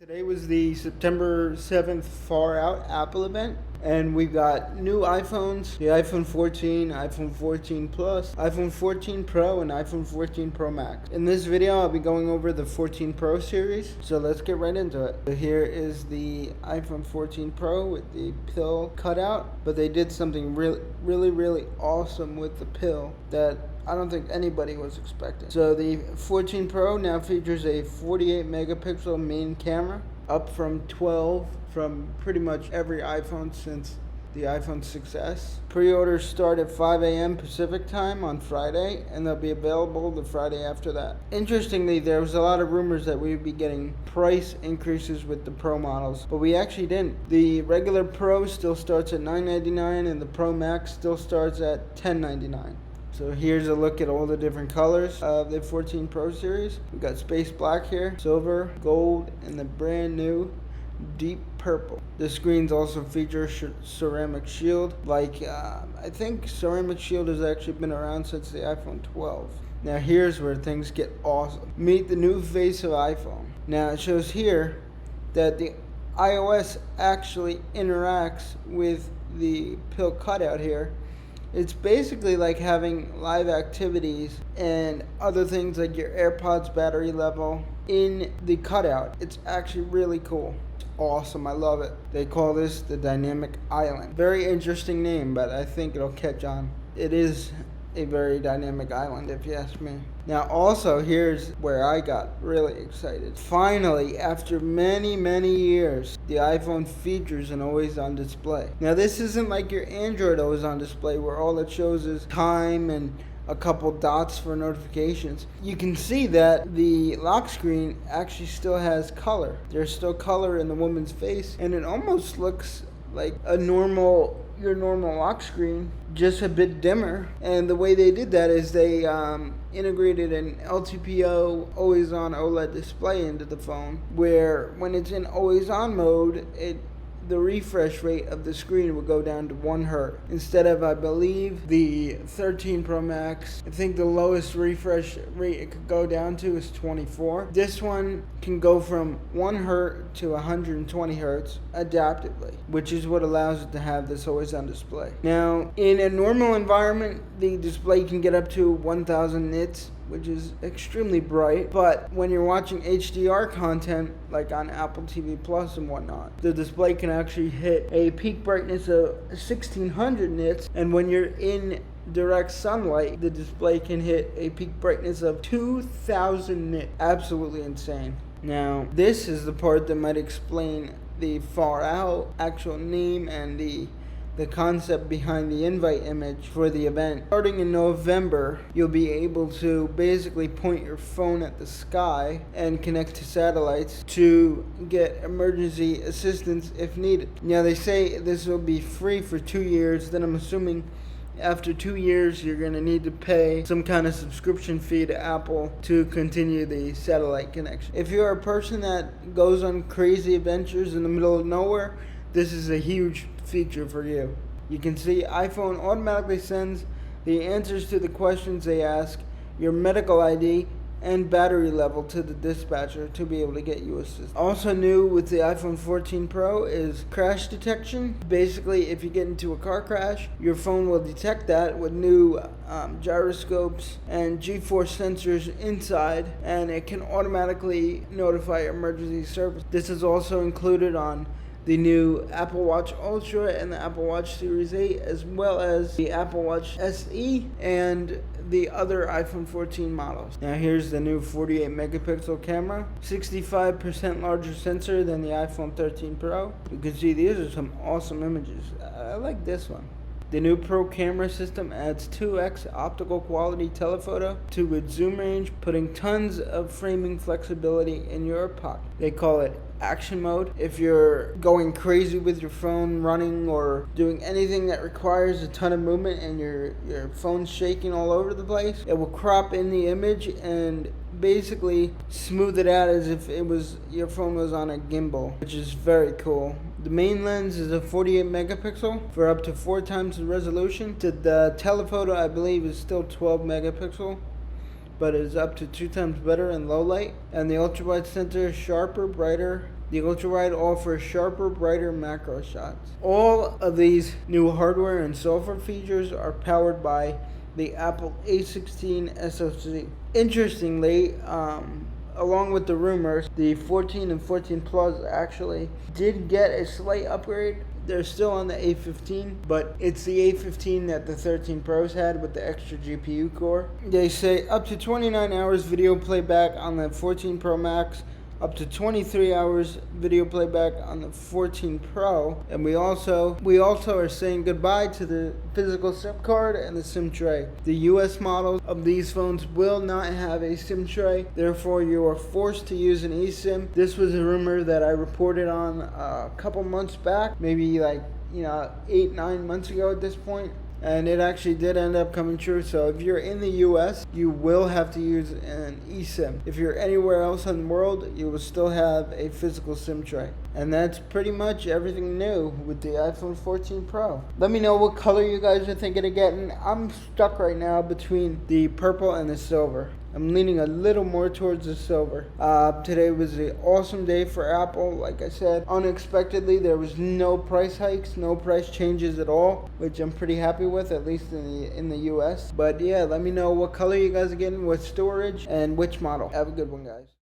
Today was the September 7th Far Out Apple event, and we got new iPhones, the iPhone 14, iPhone 14 Plus, iPhone 14 Pro, and iPhone 14 Pro Max. In this video, I'll be going over the 14 Pro series, so let's get right into it. So here is the iPhone 14 Pro with the pill cutout, but they did something really awesome with the pill that I don't think anybody was expecting. So the 14 Pro now features a 48 megapixel main camera, up from 12 from pretty much every iPhone since the iPhone 6S. Pre-orders start at 5 a.m. Pacific time on Friday, and they'll be available the Friday after that. Interestingly, there was a lot of rumors that we would be getting price increases with the Pro models, but we actually didn't. The regular Pro still starts at $999, and the Pro Max still starts at $1099. So here's a look at all the different colors of the 14 Pro series. We've got space black here, silver, gold, and the brand new deep purple. The screens also feature ceramic shield. I think ceramic shield has actually been around since the iPhone 12. Now here's where things get awesome. Meet the new face of iPhone. Now it shows here that the iOS actually interacts with the pill cutout here. It's basically like having live activities and other things like your AirPods battery level in the cutout. It's actually really cool. It's awesome. I love it. They call this the Dynamic Island. Very interesting name, but I think it'll catch on. It is a very dynamic island, if you ask me. Now also, here's where I got really excited. Finally, after many years, the iPhone features an always-on display. Now this isn't like your Android always-on display where all it shows is time and a couple dots for notifications. You can see that the lock screen actually still has color. There's still color in the woman's face, and it almost looks like your normal lock screen, just a bit dimmer. And the way they did that is they integrated an LTPO always-on OLED display into the phone, where when it's in always-on mode, the refresh rate of the screen will go down to 1 Hz. Instead of, I believe, the 13 Pro Max, I think the lowest refresh rate it could go down to is 24. This one can go from 1 Hz to 120 Hz adaptively, which is what allows it to have this always-on display. Now, in a normal environment, the display can get up to 1000 nits, which is extremely bright, but when you're watching HDR content, like on Apple TV Plus and whatnot, the display can actually hit a peak brightness of 1600 nits, and when you're in direct sunlight, the display can hit a peak brightness of 2000 nits. Absolutely insane. Now, this is the part that might explain the Far Out actual name and the concept behind the invite image for the event. Starting in November, you'll be able to basically point your phone at the sky and connect to satellites to get emergency assistance if needed. Now they say this will be free for 2 years, then I'm assuming after 2 years you're going to need to pay some kind of subscription fee to Apple to continue the satellite connection. If you're a person that goes on crazy adventures in the middle of nowhere, this is a huge feature for you. You can see iPhone automatically sends the answers to the questions they ask, your medical ID, and battery level to the dispatcher to be able to get you assistance. Also new with the iPhone 14 Pro is crash detection. Basically, if you get into a car crash, your phone will detect that with new gyroscopes and G-force sensors inside, and it can automatically notify emergency service. This is also included on the new Apple Watch Ultra and the Apple Watch Series 8, as well as the Apple Watch SE and the other iPhone 14 models. Now here's the new 48 megapixel camera, 65% larger sensor than the iPhone 13 Pro. You can see these are some awesome images. I like this one. The new Pro camera system adds 2x optical quality telephoto to its zoom range, putting tons of framing flexibility in your pocket. They call it action mode. If you're going crazy with your phone, running or doing anything that requires a ton of movement and your phone's shaking all over the place, it will crop in the image and basically smooth it out as if your phone was on a gimbal, which is very cool. The main lens is a 48 megapixel for up to 4 times the resolution. The telephoto, I believe, is still 12 megapixel. but it is up to 2 times better in low light, and the ultrawide sensor is sharper, brighter, The ultra-wide offers sharper, brighter macro shots. All of these new hardware and software features are powered by the Apple A16 SoC. Interestingly, along with the rumors, the 14 and 14 Plus actually did get a slight upgrade. They're still on the A15, but it's the A15 that the 13 Pros had with the extra GPU core. They say up to 29 hours video playback on the 14 Pro Max, up to 23 hours video playback on the 14 Pro, and we also are saying goodbye to the physical SIM card and the SIM tray. The US models of these phones will not have a SIM tray, therefore you are forced to use an eSIM. This was a rumor that I reported on a couple months back, maybe 8-9 months ago at this point. And it actually did end up coming true. So if you're in the US, you will have to use an eSIM. If you're anywhere else in the world, you will still have a physical SIM tray. And that's pretty much everything new with the iPhone 14 Pro. Let me know what color you guys are thinking of getting. I'm stuck right now between the purple and the silver. I'm leaning a little more towards the silver. Today was an awesome day for Apple. Like I said, unexpectedly, there was no price hikes, no price changes at all, which I'm pretty happy with, at least in the US. But yeah, let me know what color you guys are getting, what storage, and which model. Have a good one, guys.